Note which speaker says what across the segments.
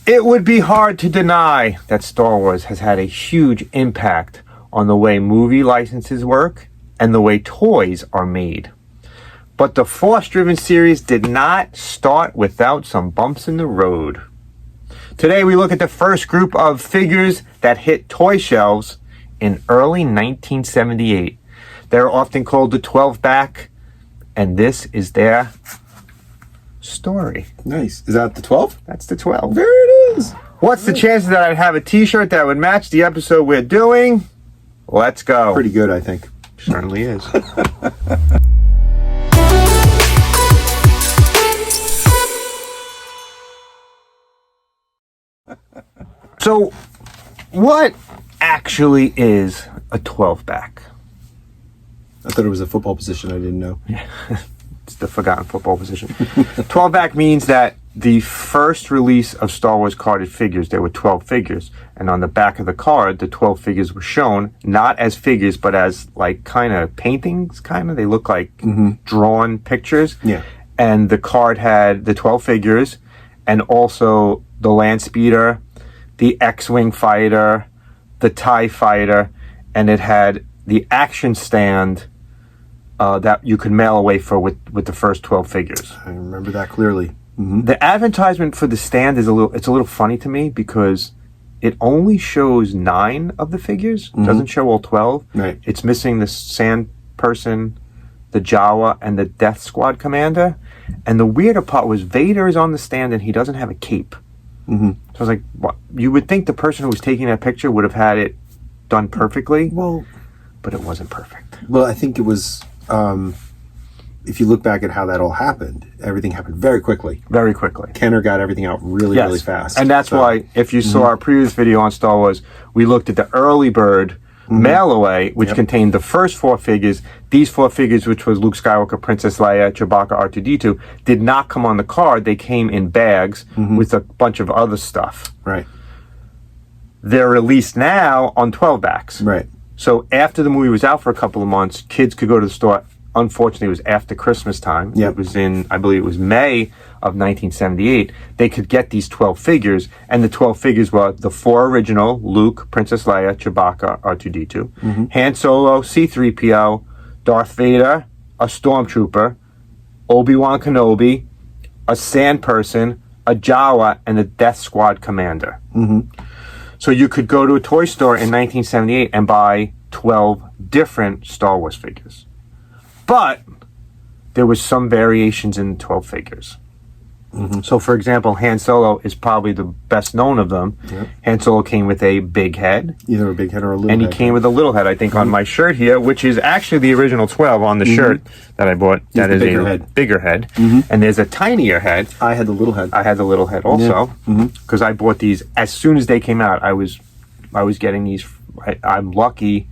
Speaker 1: It would be hard to deny that Star Wars has had a huge impact on the way movie licenses work and the way toys are made. But the Force-driven series did not start without some bumps in the road. Today we look at the first group of figures that hit toy shelves in early 1978. They're often called the 12-back, and this is their story.
Speaker 2: Nice. Is that the 12?
Speaker 1: That's the 12.
Speaker 2: There it is.
Speaker 1: What's the chances that I'd have a t-shirt that would match the episode we're doing? Let's go.
Speaker 2: Pretty good, I think.
Speaker 1: Certainly is. So, what actually is a 12-back?
Speaker 2: I thought it was a football position. I didn't know.
Speaker 1: Yeah, it's the forgotten football position. 12-back means that the first release of Star Wars carded figures, there were 12 figures. And on the back of the card, the 12 figures were shown, not as figures, but as like kind of paintings, kind of. They look like drawn pictures.
Speaker 2: Yeah.
Speaker 1: And the card had the 12 figures and also the land speeder, the X-Wing fighter, the TIE fighter, and it had the action stand that you could mail away for with the first 12 figures.
Speaker 2: I remember that clearly. Mm-hmm.
Speaker 1: The advertisement for the stand is a little funny to me because it only shows 9 of the figures. It doesn't show all 12.
Speaker 2: Right.
Speaker 1: It's missing the sand person, the Jawa, and the Death Squad commander. And the weirder part was Vader is on the stand and he doesn't have a cape.
Speaker 2: Mm-hmm.
Speaker 1: So I was like, what? You would think the person who was taking that picture would have had it done perfectly.
Speaker 2: Well,
Speaker 1: but it wasn't perfect.
Speaker 2: Well, I think it was, if you look back at how that all happened, everything happened very quickly.
Speaker 1: Very quickly.
Speaker 2: Kenner got everything out really fast.
Speaker 1: And that's why, if you saw our previous video on Star Wars, we looked at the early bird mail away, which contained the first 4 figures. These 4 figures, which was Luke Skywalker, Princess Leia, Chewbacca, R2-D2, did not come on the card. They came in bags with a bunch of other stuff.
Speaker 2: Right.
Speaker 1: They're released now on 12-backs.
Speaker 2: Right.
Speaker 1: So after the movie was out for a couple of months, kids could go to the store. Unfortunately, it was after Christmas time.
Speaker 2: Yep.
Speaker 1: It was in, I believe it was May of 1978. They could get these 12 figures, and the 12 figures were the 4 original, Luke, Princess Leia, Chewbacca, R2-D2, Han Solo, C-3PO, Darth Vader, a Stormtrooper, Obi-Wan Kenobi, a Sand Person, a Jawa, and the Death Squad commander. So you could go to a toy store in 1978 and buy 12 different Star Wars figures. But there was some variations in 12 figures. So, for example, Han Solo is probably the best known of them.
Speaker 2: Yep.
Speaker 1: Han Solo came with a big head.
Speaker 2: Either a big head or a little
Speaker 1: and
Speaker 2: head.
Speaker 1: And he came with a little head, I think, on my shirt here, which is actually the original 12 on the shirt that I bought. That is a bigger head. And there's a tinier head.
Speaker 2: I had the little head.
Speaker 1: I had the little head also. Because I bought these as soon as they came out. I was getting these. I'm lucky.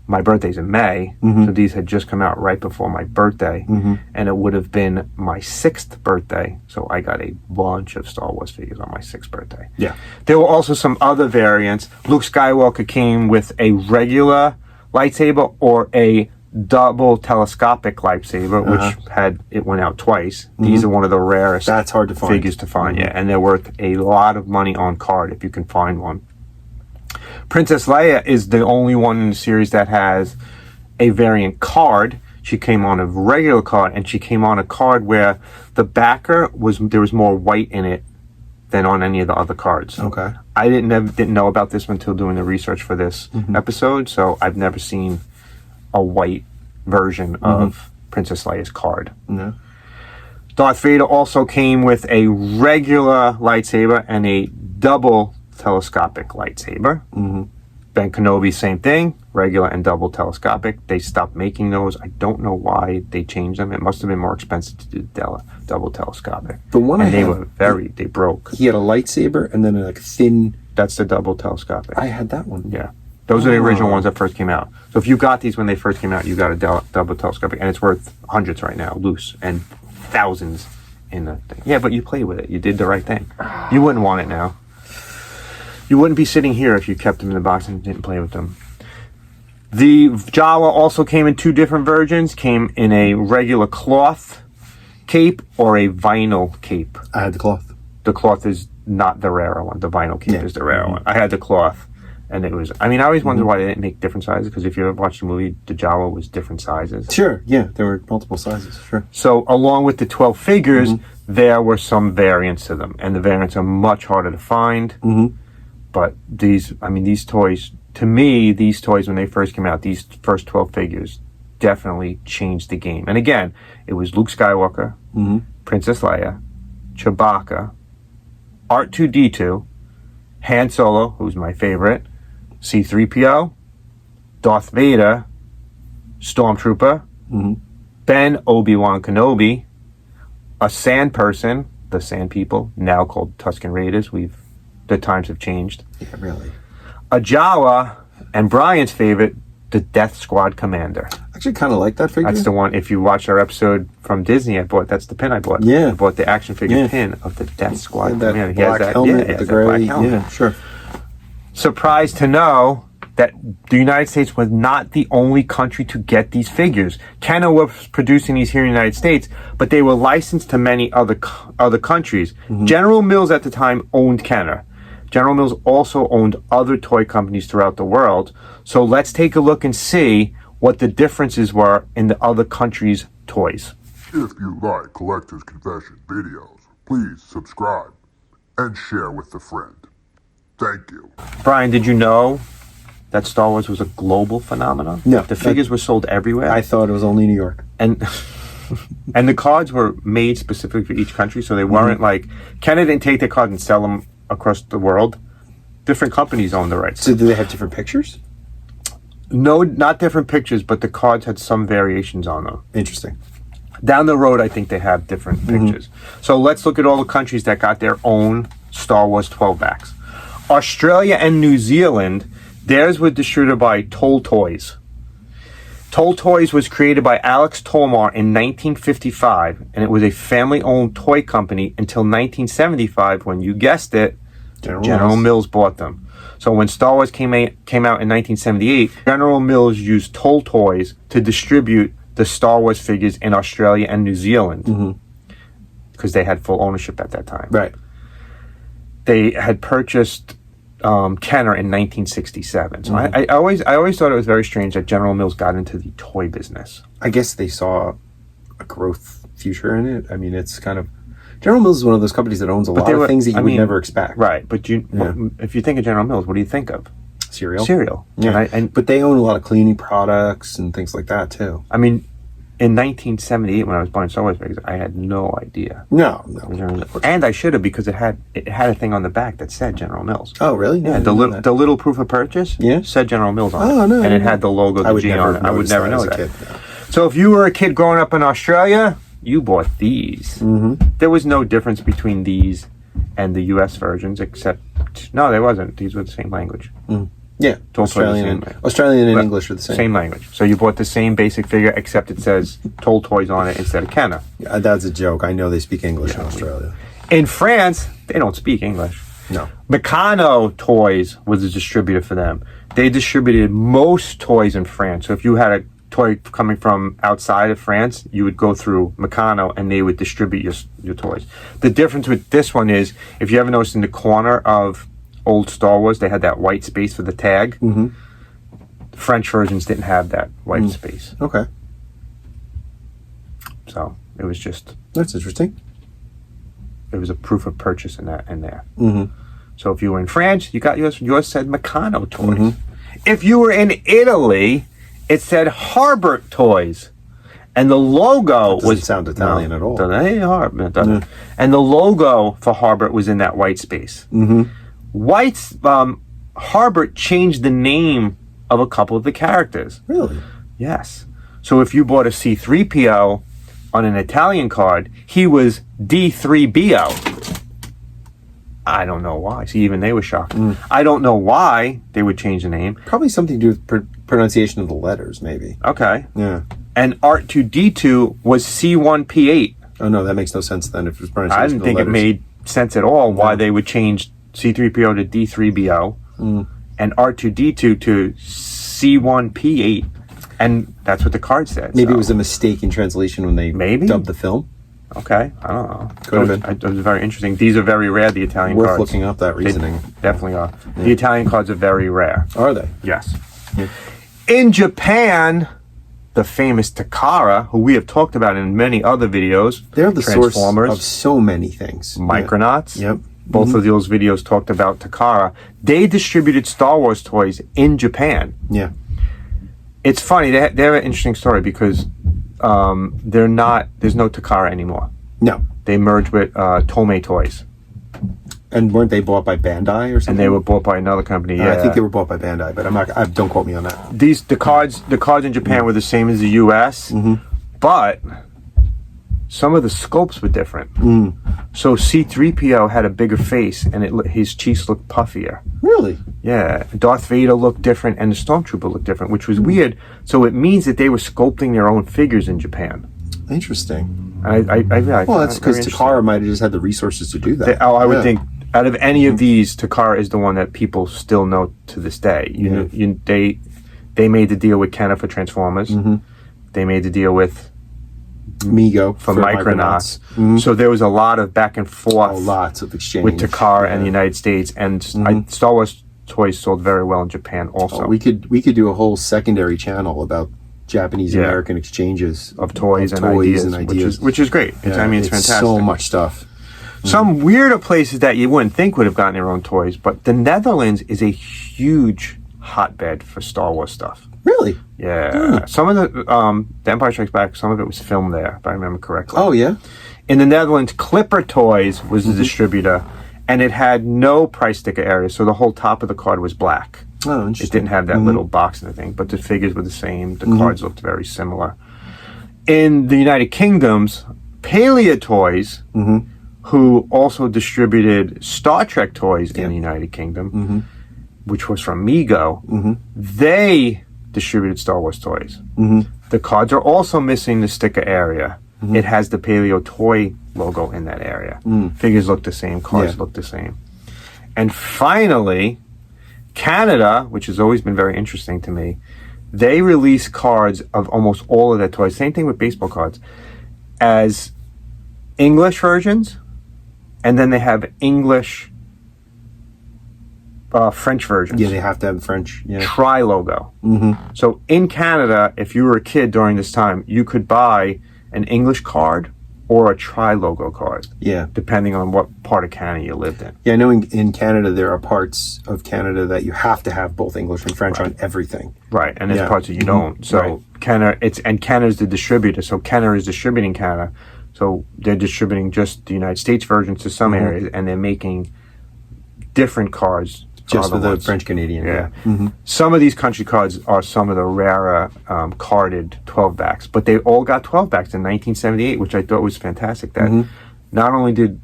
Speaker 1: My birthday's in May, so these had just come out right before my birthday, and it would have been my 6th birthday, so I got a bunch of Star Wars figures on my 6th birthday.
Speaker 2: Yeah.
Speaker 1: There were also some other variants. Luke Skywalker came with a regular lightsaber or a double telescopic lightsaber, which it went out twice. These are one of the rarest
Speaker 2: That's hard to find.
Speaker 1: figures to find, and they're worth a lot of money on card if you can find one. Princess Leia is the only one in the series that has a variant card. She came on a regular card, and she came on a card where the backer there was more white in it than on any of the other cards.
Speaker 2: Okay.
Speaker 1: I didn't know about this one until doing the research for this episode, so I've never seen a white version of Princess Leia's card.
Speaker 2: No.
Speaker 1: Darth Vader also came with a regular lightsaber and a double telescopic lightsaber. Ben Kenobi, same thing, regular and double telescopic. They stopped making those. I don't know why they changed them. It must have been more expensive to do double telescopic.
Speaker 2: The one
Speaker 1: and they broke.
Speaker 2: He had a lightsaber and then a thin.
Speaker 1: That's the double telescopic.
Speaker 2: I had that one.
Speaker 1: Yeah. Those are the original ones that first came out. So if you got these when they first came out, you got a double telescopic, and it's worth hundreds right now, loose, and thousands in the thing. Yeah, but you played with it. You did the right thing. You wouldn't want it now. You wouldn't be sitting here if you kept them in the box and didn't play with them. The Jawa also came in 2 different versions. Came in a regular cloth cape or a vinyl cape.
Speaker 2: I had the cloth.
Speaker 1: the cloth is not the rarer one. The vinyl kit is the rarer one. I had the cloth, and it was. I mean, I always wondered why they didn't make different sizes. Because if you ever watched the movie, the Jawa was different sizes.
Speaker 2: Sure, yeah, there were multiple sizes. Sure.
Speaker 1: So along with the 12 figures, there were some variants to them, and the variants are much harder to find. But these toys. To me, these toys when they first came out, these first 12 figures definitely changed the game. And again, it was Luke Skywalker, Princess Leia, Chewbacca, R2-D2, Han Solo, who's my favorite, C-3PO, Darth Vader, Stormtrooper, Ben Obi-Wan Kenobi, a Sand Person, the Sand People, now called Tusken Raiders. The times have changed.
Speaker 2: Yeah, really.
Speaker 1: A Jawa, and Brian's favorite, the Death Squad Commander.
Speaker 2: Actually, kind of like that figure.
Speaker 1: That's the one. If you watch our episode from Disney, that's the pin I bought.
Speaker 2: Yeah.
Speaker 1: I bought the action figure pin of the Death Squad Commander.
Speaker 2: That black helmet with the gray. Yeah, sure.
Speaker 1: Surprised to know that the United States was not the only country to get these figures. Kenner was producing these here in the United States, but they were licensed to many other countries. General Mills at the time owned Kenner. General Mills also owned other toy companies throughout the world. So let's take a look and see what the differences were in the other countries' toys.
Speaker 3: If you like Collector's Confession videos, please subscribe and share with a friend. Thank you.
Speaker 1: Brian, did you know that Star Wars was a global phenomenon?
Speaker 2: No.
Speaker 1: The figures were sold everywhere.
Speaker 2: I thought it was only New York.
Speaker 1: And the cards were made specifically for each country, so they weren't like... Kenner didn't take their cards and sell them across the world. Different companies own the rights.
Speaker 2: So do they have different pictures?
Speaker 1: No, not different pictures, but the cards had some variations on them.
Speaker 2: Interesting.
Speaker 1: Down the road, I think they have different pictures. So let's look at all the countries that got their own Star Wars 12 backs. Australia and New Zealand, theirs were distributed by Toll Toys. Toll Toys was created by Alex Tolmar in 1955, and it was a family-owned toy company until 1975 when, you guessed it, General Mills bought them. So when Star Wars came out in 1978, General Mills used Toll Toys to distribute the Star Wars figures in Australia and New Zealand because they had full ownership at that time.
Speaker 2: Right.
Speaker 1: They had purchased Kenner in 1967. So I always thought it was very strange that General Mills got into the toy business.
Speaker 2: I guess they saw a growth future in it. I mean, it's kind of... General Mills is one of those companies that owns a lot of things that you would never expect.
Speaker 1: Right, but if you think of General Mills, what do you think of?
Speaker 2: Cereal.
Speaker 1: Yeah.
Speaker 2: But they own a lot of cleaning products and things like that, too.
Speaker 1: I mean, in 1978, when I was buying Star Wars figures, I had no idea.
Speaker 2: No.
Speaker 1: And I should have, because it had a thing on the back that said General Mills.
Speaker 2: Oh, really?
Speaker 1: Yeah, the little proof of purchase said General Mills on it.
Speaker 2: Oh, no.
Speaker 1: And it had the logo, the G on it. I would never know that.
Speaker 2: Kid, no.
Speaker 1: So if you were a kid growing up in Australia, you bought these. There was no difference between these and the U.S. versions, except... No, there wasn't. These were the same language.
Speaker 2: Yeah, Australian and English are the same.
Speaker 1: Same language. So you bought the same basic figure, except it says Toll Toys on it instead of Kenner.
Speaker 2: Yeah, that's a joke. I know they speak English in Australia.
Speaker 1: In France, they don't speak English.
Speaker 2: No.
Speaker 1: Meccano Toys was a distributor for them. They distributed most toys in France. So if you had a toy coming from outside of France, you would go through Meccano and they would distribute your toys. The difference with this one is, if you ever noticed in the corner of old Star Wars, they had that white space for the tag. French versions didn't have that white space.
Speaker 2: Okay.
Speaker 1: So it was just...
Speaker 2: That's interesting.
Speaker 1: It was a proof of purchase in there. So if you were in France, you got yours said Meccano Toys. If you were in Italy, it said Harbert Toys. And the logo
Speaker 2: doesn't sound Italian at all.
Speaker 1: Doesn't. And the logo for Harbert was in that white space. Harbert changed the name of a couple of the characters.
Speaker 2: Really?
Speaker 1: Yes. So if you bought a C-3PO on an Italian card, he was D-3BO. I don't know why. See, even they were shocked. I don't know why they would change the name.
Speaker 2: Probably something to do with pronunciation of the letters, maybe.
Speaker 1: Okay.
Speaker 2: Yeah.
Speaker 1: And R2-D2 was C1P8.
Speaker 2: Oh, no, that makes no sense then if it was pronunciation
Speaker 1: I didn't think it made sense at all why they would change C-3PO to D-3BO and R2-D2 to C1P8. And that's what the card said.
Speaker 2: Maybe it was a mistake in translation when they dubbed the film.
Speaker 1: Okay, I don't know.
Speaker 2: Could have been.
Speaker 1: It was very interesting. These are very rare, the Italian
Speaker 2: Worth
Speaker 1: cards.
Speaker 2: looking up that reasoning.
Speaker 1: They definitely are. Yeah. The Italian cards are very rare.
Speaker 2: Are they?
Speaker 1: Yes.
Speaker 2: Yeah.
Speaker 1: In Japan, the famous Takara, who we have talked about in many other videos.
Speaker 2: They're the source of so many things.
Speaker 1: Micronauts.
Speaker 2: Yep.
Speaker 1: Both of those videos talked about Takara. They distributed Star Wars toys in Japan.
Speaker 2: Yeah.
Speaker 1: It's funny. They have an interesting story because there's no Takara anymore.
Speaker 2: No.
Speaker 1: They merged with Tomei Toys.
Speaker 2: And weren't they bought by Bandai or something?
Speaker 1: And they were bought by another company. Yeah,
Speaker 2: I think they were bought by Bandai, but don't quote me on that.
Speaker 1: The cards in Japan were the same as the U.S., but some of the sculpts were different. So C-3PO had a bigger face, and his cheeks looked puffier.
Speaker 2: Really?
Speaker 1: Yeah. Darth Vader looked different, and the Stormtrooper looked different, which was weird. So it means that they were sculpting their own figures in Japan.
Speaker 2: Interesting.
Speaker 1: Well,
Speaker 2: that's because Takara might have just had the resources to do that.
Speaker 1: I would think. Out of any of these, Takara is the one that people still know to this day. They made the deal with Kenner for Transformers. They made the deal with
Speaker 2: Mego
Speaker 1: for Micronauts. So there was a lot of back and forth.
Speaker 2: Lots of exchange
Speaker 1: with Takara and the United States, and Star Wars toys sold very well in Japan also.
Speaker 2: We could do a whole secondary channel about Japanese American exchanges
Speaker 1: of toys and ideas, which is great. It's fantastic.
Speaker 2: So much stuff.
Speaker 1: Some weirder places that you wouldn't think would have gotten their own toys, but the Netherlands is a huge hotbed for Star Wars stuff.
Speaker 2: Really?
Speaker 1: Yeah. Some of the Empire Strikes Back, some of it was filmed there, if I remember correctly.
Speaker 2: Oh, yeah?
Speaker 1: In the Netherlands, Clipper Toys was the distributor, and it had no price sticker area, so the whole top of the card was black.
Speaker 2: Oh, interesting.
Speaker 1: It didn't have that little box and everything, but the figures were the same. The cards looked very similar. In the United Kingdoms, Palitoy Toys, who also distributed Star Trek toys in the United Kingdom, which was from Mego, they distributed Star Wars toys. The cards are also missing the sticker area. It has the Paleo Toy logo in that area. Figures look the same, cards look the same. And finally, Canada, which has always been very interesting to me, they release cards of almost all of their toys, same thing with baseball cards, as English versions, and then they have English, French versions.
Speaker 2: Yeah, they have to have French. Yeah.
Speaker 1: Tri-logo. So in Canada, if you were a kid during this time, you could buy an English card or a tri-logo card. Yeah. Depending on what part of Canada you lived in.
Speaker 2: Yeah, I know in Canada there are parts of Canada that you have to have both English and French on everything.
Speaker 1: Right, and there's parts that you don't. So Canada's the distributor. So Canada is distributing Canada. So they're distributing just the United States versions to some areas, and they're making different cards
Speaker 2: just for the French Canadian.
Speaker 1: Yeah. Some of these country cards are some of the rarer carded 12 backs, but they all got 12 backs in 1978, which I thought was fantastic. That not only did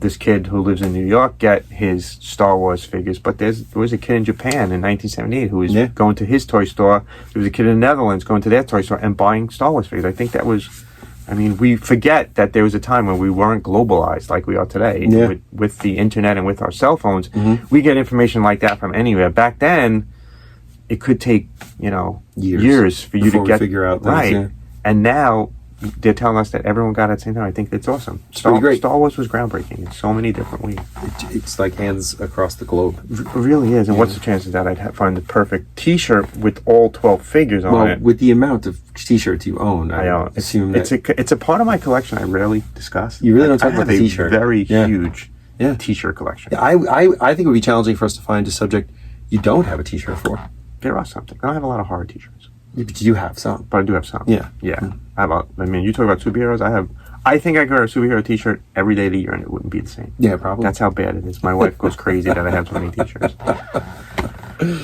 Speaker 1: this kid who lives in New York get his Star Wars figures, but there was a kid in Japan in 1978 who was going to his toy store. There was a kid in the Netherlands going to their toy store and buying Star Wars figures. I think that was. I mean, we forget that there was a time when we weren't globalized like we are today with the internet and with our cell phones. We get information like that from anywhere. Back then, it could take, years for you to figure out things, right. Yeah. And now they're telling us that everyone got it at the same time. I think that's awesome. Star Wars was groundbreaking in so many different ways.
Speaker 2: It's like hands across the globe.
Speaker 1: It really is. And what's the chances that I'd find the perfect T-shirt with all 12 figures on it?
Speaker 2: With the amount of T-shirts you own, I assume that
Speaker 1: it's a part of my collection I rarely discuss.
Speaker 2: You really don't talk about the T-shirt.
Speaker 1: Very huge T-shirt collection.
Speaker 2: Yeah, I think it would be challenging for us to find a subject you don't have a T-shirt for.
Speaker 1: There are something. I don't have a lot of horror T-shirts.
Speaker 2: But you have some.
Speaker 1: But I do have some.
Speaker 2: Yeah.
Speaker 1: Yeah. You talk about superheroes. I think I could wear a superhero T-shirt every day of the year and it wouldn't be the same.
Speaker 2: Yeah, probably.
Speaker 1: That's how bad it is. My wife goes crazy that I have so many T-shirts.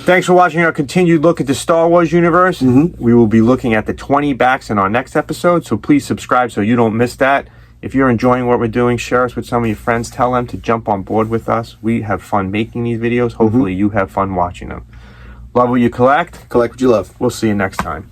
Speaker 1: Thanks for watching our continued look at the Star Wars universe. We will be looking at the 20 backs in our next episode, so please subscribe so you don't miss that. If you're enjoying what we're doing, share us with some of your friends. Tell them to jump on board with us. We have fun making these videos. Hopefully you have fun watching them. Love what you collect.
Speaker 2: Collect what you love.
Speaker 1: We'll see you next time.